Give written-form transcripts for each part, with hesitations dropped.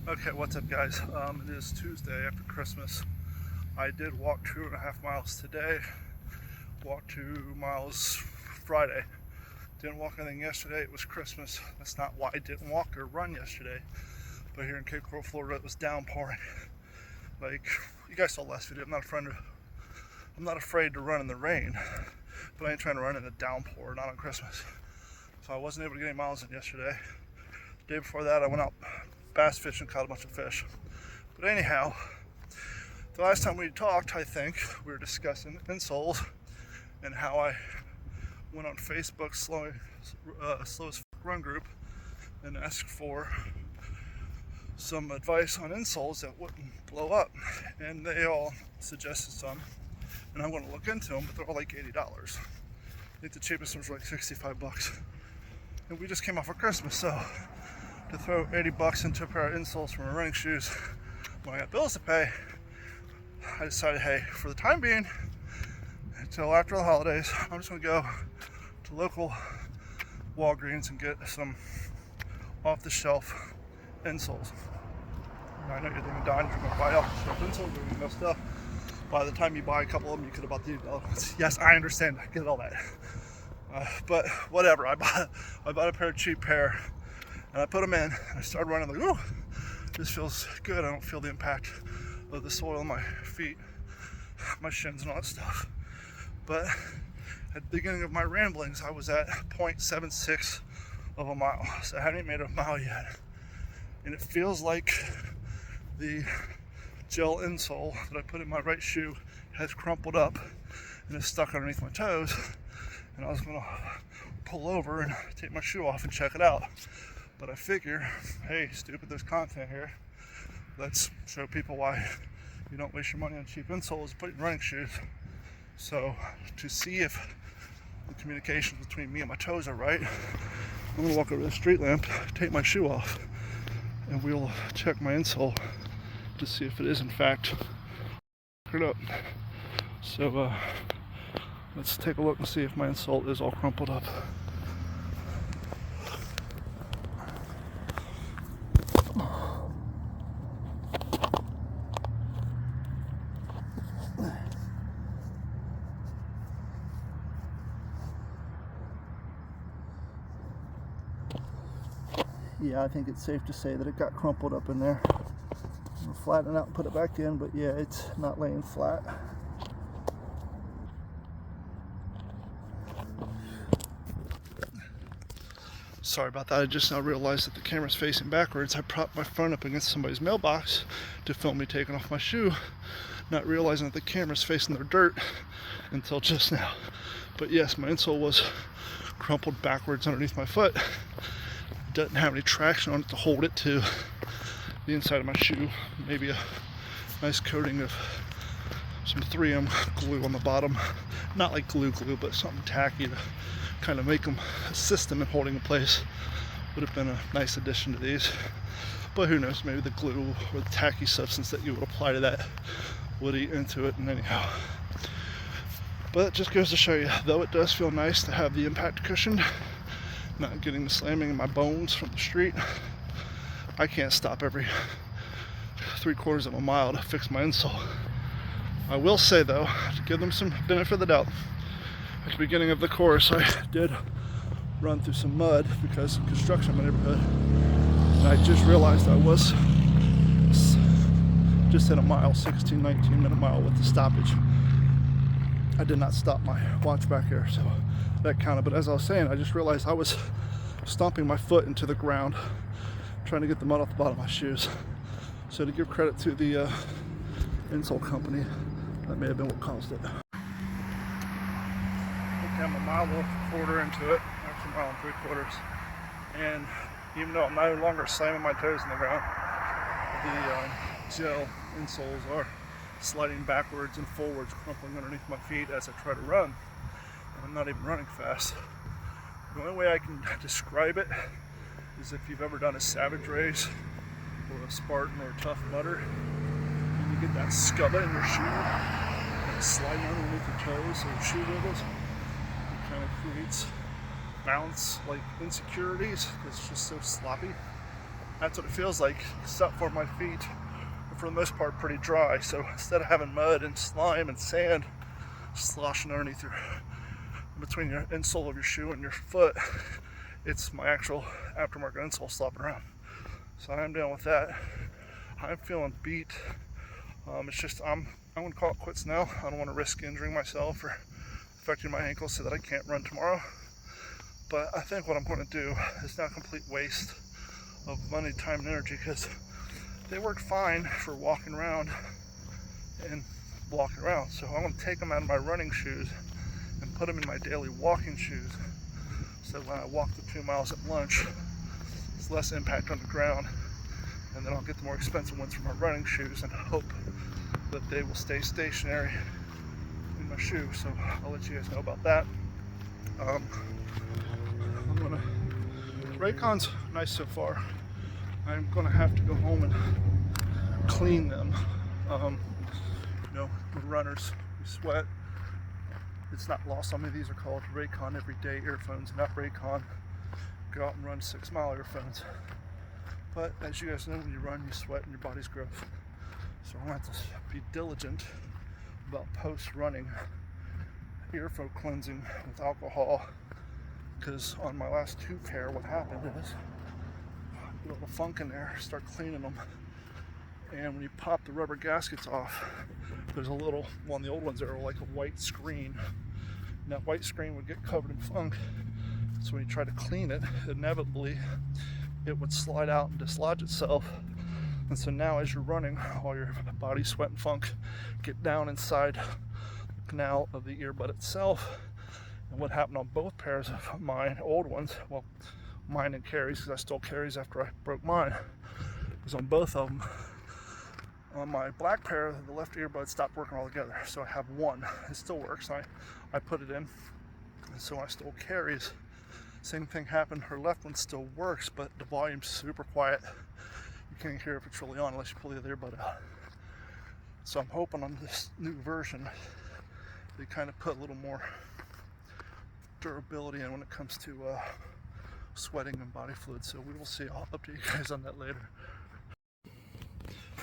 Okay, what's up guys? It is Tuesday after Christmas. I did walk 2.5 miles today, walked 2 miles Friday. Didn't walk anything yesterday, it was Christmas. That's not why I didn't walk or run yesterday. But here in Cape Coral, Florida, it was downpouring. Like, you guys saw last video, I'm not afraid to run in the rain, but I ain't trying to run in the downpour, not on Christmas. So I wasn't able to get any miles in yesterday. The day before that, I went out bass fishing, caught a bunch of fish. But anyhow, the last time we talked, I think, we were discussing insoles and how I went on Facebook's slowest run group and asked for some advice on insoles that wouldn't blow up. And they all suggested some, and I'm going to look into them, but they're all like $80. I think the cheapest ones were like 65 bucks. And we just came off of Christmas, so to throw 80 bucks into a pair of insoles for my running shoes when I got bills to pay, I decided, hey, for the time being, until after the holidays, I'm just going to go to local Walgreens and get some off-the-shelf insoles. Now, I know you're thinking, Don, you're going to buy off-the-shelf insoles, you're going to go stuff. By the time you buy a couple of them, you could have bought the $80 ones. Yes, I understand, I get all that. But whatever, I bought a cheap pair, and I put them in, and I started running like, ooh, this feels good. I don't feel the impact of the soil on my feet, my shins and all that stuff. But at the beginning of my ramblings, I was at 0.76 of a mile. So I hadn't made a mile yet. And it feels like the gel insole that I put in my right shoe has crumpled up and is stuck underneath my toes. And I was gonna pull over and take my shoe off and check it out. But I figure, hey, stupid, there's content here. Let's show people why you don't waste your money on cheap insoles, put in running shoes. So to see if the communications between me and my toes are right, I'm gonna walk over to the street lamp, take my shoe off, and we'll check my insole to see if it is in fact screwed up. So let's take a look and see if my insole is all crumpled up. Yeah, I think it's safe to say that it got crumpled up in there. I'll flatten it out and put it back in, but yeah, it's not laying flat. Sorry about that, I just now realized that the camera's facing backwards. I propped my phone up against somebody's mailbox to film me taking off my shoe, not realizing that the camera's facing their dirt until just now. But yes, my insole was crumpled backwards underneath my foot. Doesn't have any traction on it to hold it to the inside of my shoe. Maybe a nice coating of some 3M glue on the bottom. Not like glue, but something tacky to kind of make them assist them in holding in place. Would have been a nice addition to these. But who knows, maybe the glue or the tacky substance that you would apply to that would eat into it, and anyhow. But it just goes to show you, though it does feel nice to have the impact cushion, not getting the slamming in my bones from the street, I can't stop every 3/4 of a mile to fix my insole. I will say though, to give them some benefit of the doubt, at the beginning of the course I did run through some mud because of construction in my neighborhood, and I just realized I was just at a mile, 19 minute mile with the stoppage. I did not stop my watch back here, so that counted. But as I was saying, I just realized I was stomping my foot into the ground trying to get the mud off the bottom of my shoes. So to give credit to the insole company, that may have been what caused it. Okay, I'm a mile and a quarter into it, actually a mile and 3/4. And even though I'm no longer slamming my toes in the ground, the gel insoles are sliding backwards and forwards, crumpling underneath my feet as I try to run. And I'm not even running fast. The only way I can describe it is if you've ever done a Savage race or a Spartan or a Tough Mudder, and you get that scuba in your shoe and it's sliding underneath your toes, so your shoe wiggles. It kind of creates bounce like insecurities. It's just so sloppy. That's what it feels like, except for my feet are for the most part pretty dry. So instead of having mud and slime and sand sloshing underneath your, between your insole of your shoe and your foot, it's my actual aftermarket insole slopping around. So I'm dealing with that. I'm feeling beat. It's just I'm gonna call it quits now. I don't want to risk injuring myself or affecting my ankles so that I can't run tomorrow. But I think what I'm going to do is not a complete waste of money, time, and energy, because they work fine for walking around and walking around. So I'm going to take them out of my running shoes and put them in my daily walking shoes, so when I walk the 2 miles at lunch, it's less impact on the ground, and then I'll get the more expensive ones for my running shoes and hope that they will stay stationary in my shoe. So I'll let you guys know about that. Raycon's nice so far. I'm gonna have to go home and clean them. You know, with runners, we sweat. It's not lost on me. These are called Raycon everyday earphones, not Raycon go out and run 6 mile earphones. But as you guys know, when you run, you sweat and your body's growth. So I'm gonna have to be diligent about post-running earphone cleansing with alcohol, because on my last 2 pair, what happened is a little funk in there, start cleaning them, and when you pop the rubber gaskets off, there's a little, well, on the old ones there were like a white screen, and that white screen would get covered in funk. So when you try to clean it, inevitably it would slide out and dislodge itself. And so now as you're running, all your body sweat and funk get down inside the canal of the earbud itself. And what happened on both pairs of mine, old ones, well, mine and Carrie's, because I stole Carrie's after I broke mine, was on both of them. On my black pair, the left earbud stopped working altogether. So I have one. It still works. I put it in. And so I stole Carrie's. Same thing happened. Her left one still works, but the volume's super quiet. You can't hear if it's really on unless you pull the other earbud out. So I'm hoping on this new version, they kind of put a little more durability in when it comes to sweating and body fluid. So we will see. I'll update you guys on that later.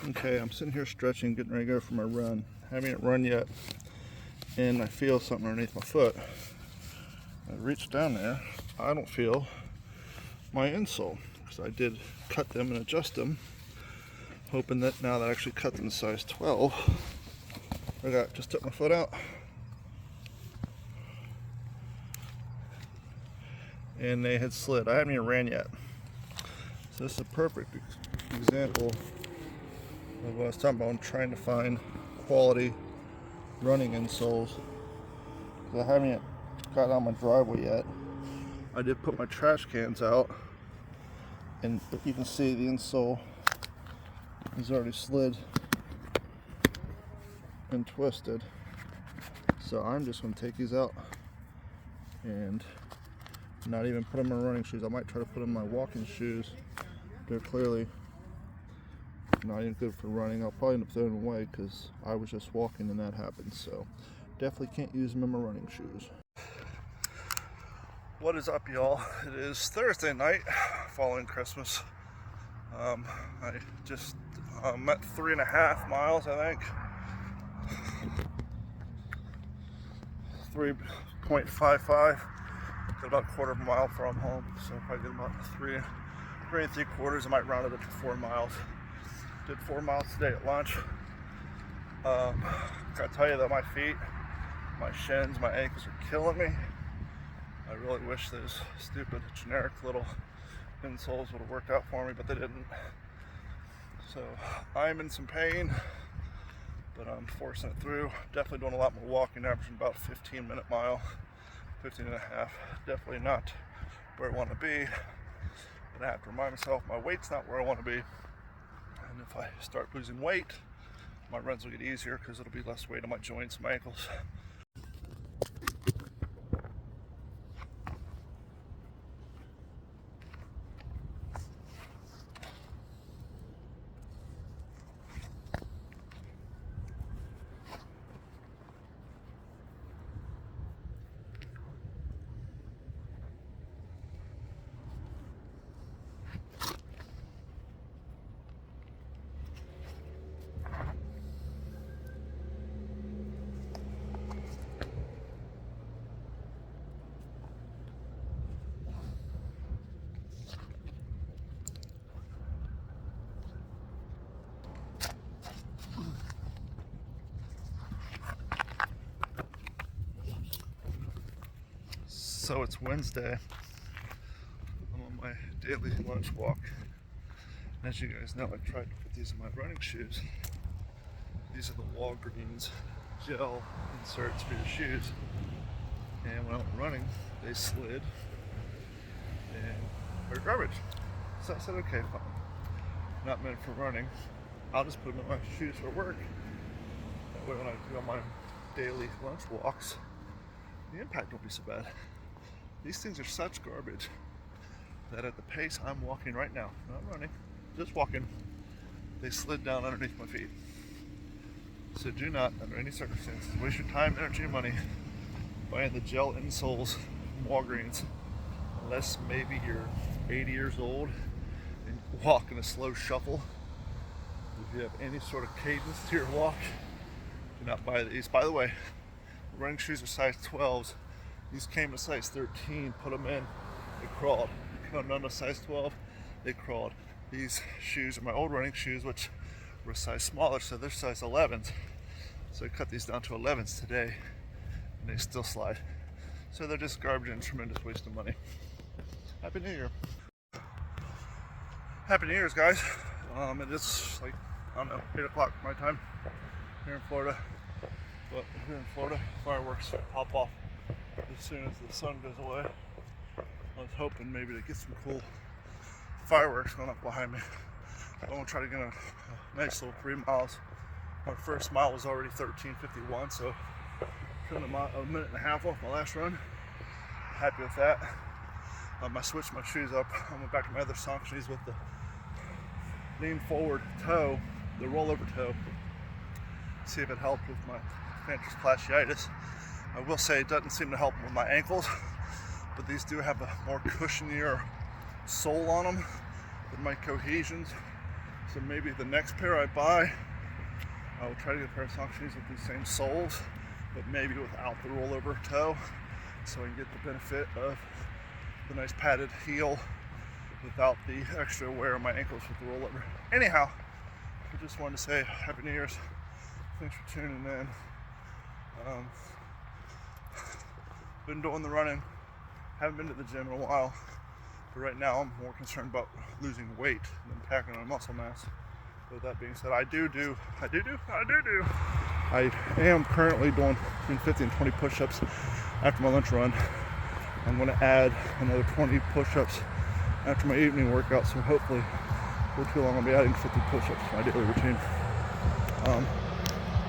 Okay, I'm sitting here stretching, getting ready to go for my run. Haven't run yet, and I feel something underneath my foot. I reach down there. I don't feel my insole, because I did cut them and adjust them, hoping that now that I actually cut them to size 12, just took my foot out, and they had slid. I haven't even ran yet. So this is a perfect example of what I was talking about. I'm trying to find quality running insoles, because I haven't yet got out my driveway yet. I did put my trash cans out, and you can see the insole is already slid and twisted. So I'm just going to take these out and not even put them in running shoes. I might try to put them in my walking shoes. They're clearly not even good for running. I'll probably end up throwing them away because I was just walking and that happened. So definitely can't use them in my running shoes. What is up, y'all? It is Thursday night following Christmas. I just met 3.5 miles, I think. 3.55. Got about a quarter of a mile from home, so probably get about 3 3.75. I might round it up to 4 miles. Did 4 miles today at lunch. Gotta tell you that my feet, my shins, my ankles are killing me. I really wish those stupid generic little insoles would have worked out for me, but they didn't. So I'm in some pain, but I'm forcing it through. Definitely doing a lot more walking, averaging about 15-minute mile, 15 and a half. Definitely not where I want to be, but I have to remind myself my weight's not where I want to be. And if I start losing weight, my runs will get easier because it'll be less weight on my joints and my ankles. So it's Wednesday. I'm on my daily lunch walk. And as you guys know, I tried to put these in my running shoes. These are the Walgreens gel inserts for your shoes. And when I went running, they slid and they're garbage. So I said, okay, fine. Not meant for running. I'll just put them in my shoes for work. That way when I do on my daily lunch walks, the impact won't be so bad. These things are such garbage that at the pace I'm walking right now, not running, just walking, they slid down underneath my feet. So do not, under any circumstances, waste your time, energy, and money buying the gel insoles from Walgreens, unless maybe you're 80 years old and walk in a slow shuffle. If you have any sort of cadence to your walk, do not buy these. By the way, running shoes are size 12s. These came in size 13, put them in, they crawled. None of size 12, they crawled. These shoes are my old running shoes, which were a size smaller, so they're size 11s. So I cut these down to 11s today, and they still slide. So they're just garbage and tremendous waste of money. Happy New Year. Happy New Year's, guys. It is like, I don't know, 8 o'clock my time here in Florida. But here in Florida, fireworks pop off as soon as the sun goes away. I was hoping maybe to get some cool fireworks going up behind me. I'm going to try to get a nice little 3 miles. My first mile was already 13:51, so turned a minute and a half off my last run. Happy with that. I switched my shoes up. I went back to my other Saucony's with the lean forward toe, the rollover toe. See if it helped with my plantar fasciitis. I will say it doesn't seem to help with my ankles, but these do have a more cushionier sole on them than my cohesions. So maybe the next pair I buy, I will try to get a pair of Saucony's with these same soles, but maybe without the rollover toe, so I can get the benefit of the nice padded heel without the extra wear on my ankles with the rollover. Anyhow, I just wanted to say Happy New Year's. Thanks for tuning in. Been doing the running. Haven't been to the gym in a while. But right now I'm more concerned about losing weight than packing on muscle mass. With that being said, I am currently doing between 50 and 20 push-ups after my lunch run. I'm going to add another 20 push-ups after my evening workout, so hopefully before too long I'll be adding 50 push-ups to my daily routine.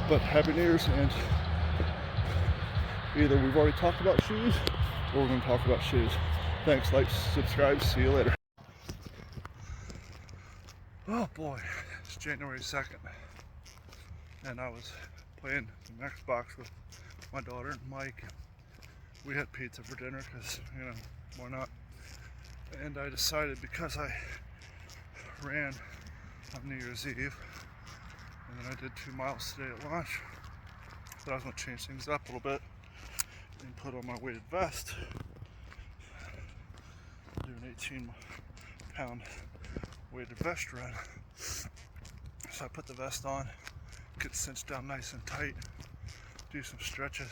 But Happy New Year's, and either we've already talked about shoes or we're going to talk about shoes. Thanks, like, subscribe, see you later. Oh boy, it's January 2nd, and I was playing some Xbox with my daughter and Mike. We had pizza for dinner because, you know, why not? And I decided, because I ran on New Year's Eve, and then I did 2 miles today at lunch, that I was going to change things up a little bit and put on my weighted vest. Do an 18-pound weighted vest run. So I put the vest on, get cinched down nice and tight, do some stretches,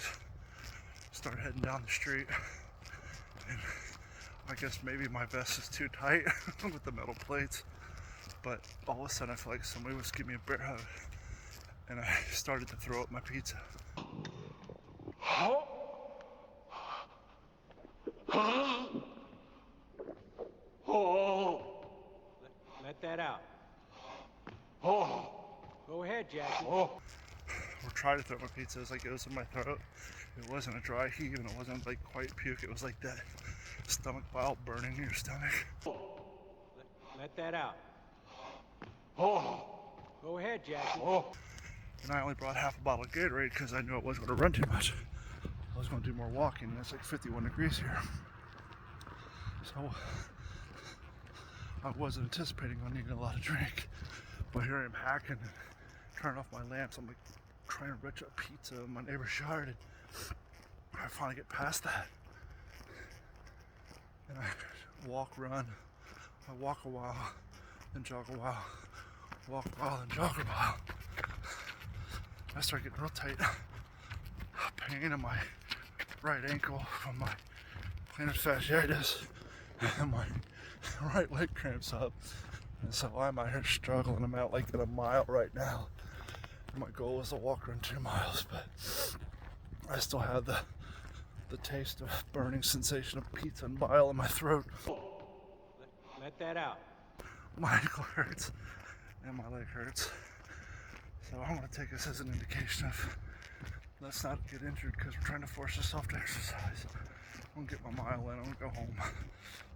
start heading down the street, and I guess maybe my vest is too tight with the metal plates, but all of a sudden I felt like somebody was giving me a bear hug, and I started to throw up my pizza. Let that out. Go ahead, Jackie. Or try to throw my pizza as like it was in my throat. It wasn't a dry heave, and it wasn't like quite puke. It was like that stomach bile burning in your stomach. Let that out. Go ahead, Jackie. And I only brought half a bottle of Gatorade because I knew I wasn't going to run too much. I was going to do more walking, and it's like 51 degrees here. So I wasn't anticipating on needing a lot of drink. But here I am hacking and turning off my lamps. I'm like trying to reach up pizza in my neighbor's yard, and I finally get past that. And I walk, run. I walk a while, then jog a while. Walk a while, then jog a while. I start getting real tight. Pain in my right ankle from my plantar fasciitis and my right leg cramps up. And so I'm out here struggling. I'm out like at a mile right now. My goal is to walk around 2 miles, but I still have the taste of burning sensation of pizza and bile in my throat. Let that out. My ankle hurts and my leg hurts. So I'm going to take this as an indication of let's not get injured because we're trying to force ourselves to exercise. I'm going to get my mile in. I'm going to go home,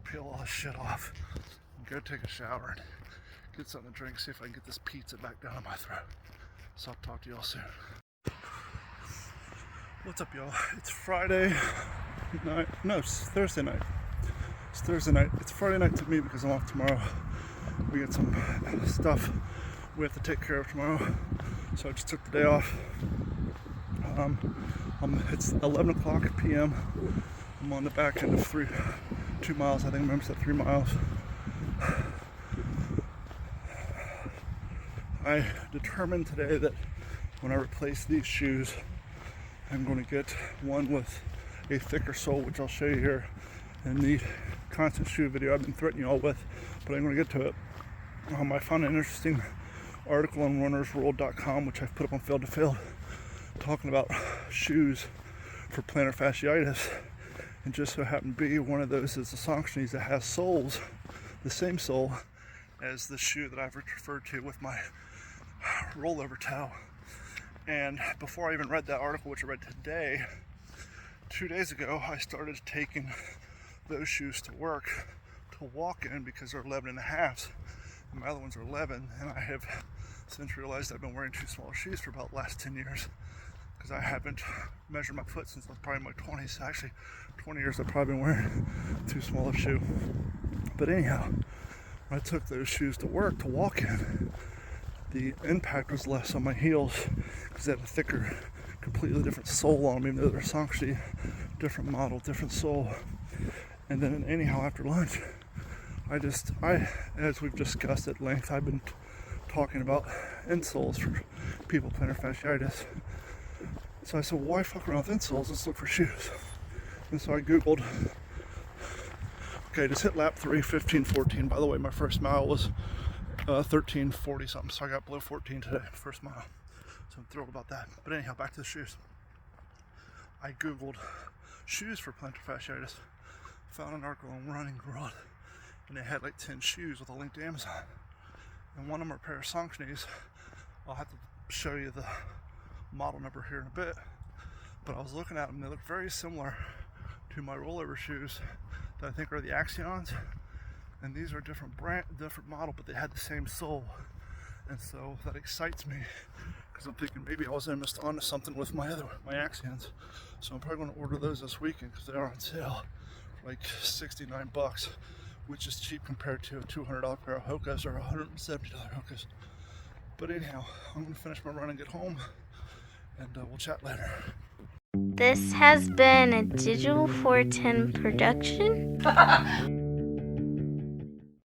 peel all this shit off, and go take a shower and get something to drink, see if I can get this pizza back down in my throat. So I'll talk to y'all soon. What's up, y'all? It's Friday night. No, it's Thursday night. It's Thursday night. It's Friday night to me because I'm off tomorrow. We got some stuff we have to take care of tomorrow. So I just took the day off. It's 11 o'clock p.m. I'm on the back end of 2 miles. I think I said 3 miles. I determined today that when I replace these shoes, I'm going to get one with a thicker sole, which I'll show you here in the constant shoe video I've been threatening you all with, but I'm going to get to it. I found an interesting article on runnersworld.com, which I've put up on Field to Field, talking about shoes for plantar fasciitis, and just so happened to be one of those is the Saucony's that has soles, the same sole as the shoe that I've referred to with my rollover toe. And before I even read that article, which I read today, 2 days ago, I started taking those shoes to work to walk in because they're 11 and a half, and my other ones are 11, and I have since realized I've been wearing too small shoes for about the last 10 years because I haven't measured my foot since I was probably in my 20s. Actually, 20 years I've probably been wearing too small a shoe. But anyhow, when I took those shoes to work to walk in, the impact was less on my heels because they had a thicker, completely different sole on them, even though they're Saucony, different model, different sole. And then anyhow, after lunch, I, as we've discussed at length, I've been talking about insoles for people with plantar fasciitis. So I said, well, why fuck around with insoles? Let's look for shoes. And so I Googled, okay, just hit lap 3, 15:14. By the way, my first mile was 13:40 something, so I got below 14 today, first mile. So I'm thrilled about that. But anyhow, back to the shoes. I Googled shoes for plantar fasciitis, found an article on Running World, and they had like 10 shoes with a link to Amazon. And one of them are a pair of Saucony's. I'll have to show you the model number here in a bit. But I was looking at them, they look very similar to my rollover shoes that I think are the Axions. And these are a different brand, different model, but they had the same sole. And so that excites me because I'm thinking maybe I was onto something with my Axions. So I'm probably going to order those this weekend because they are on sale for like $69, which is cheap compared to a $200 pair of Hokas or $170 Hokas. But anyhow, I'm going to finish my run and get home, and we'll chat later. This has been a Digital 410 production.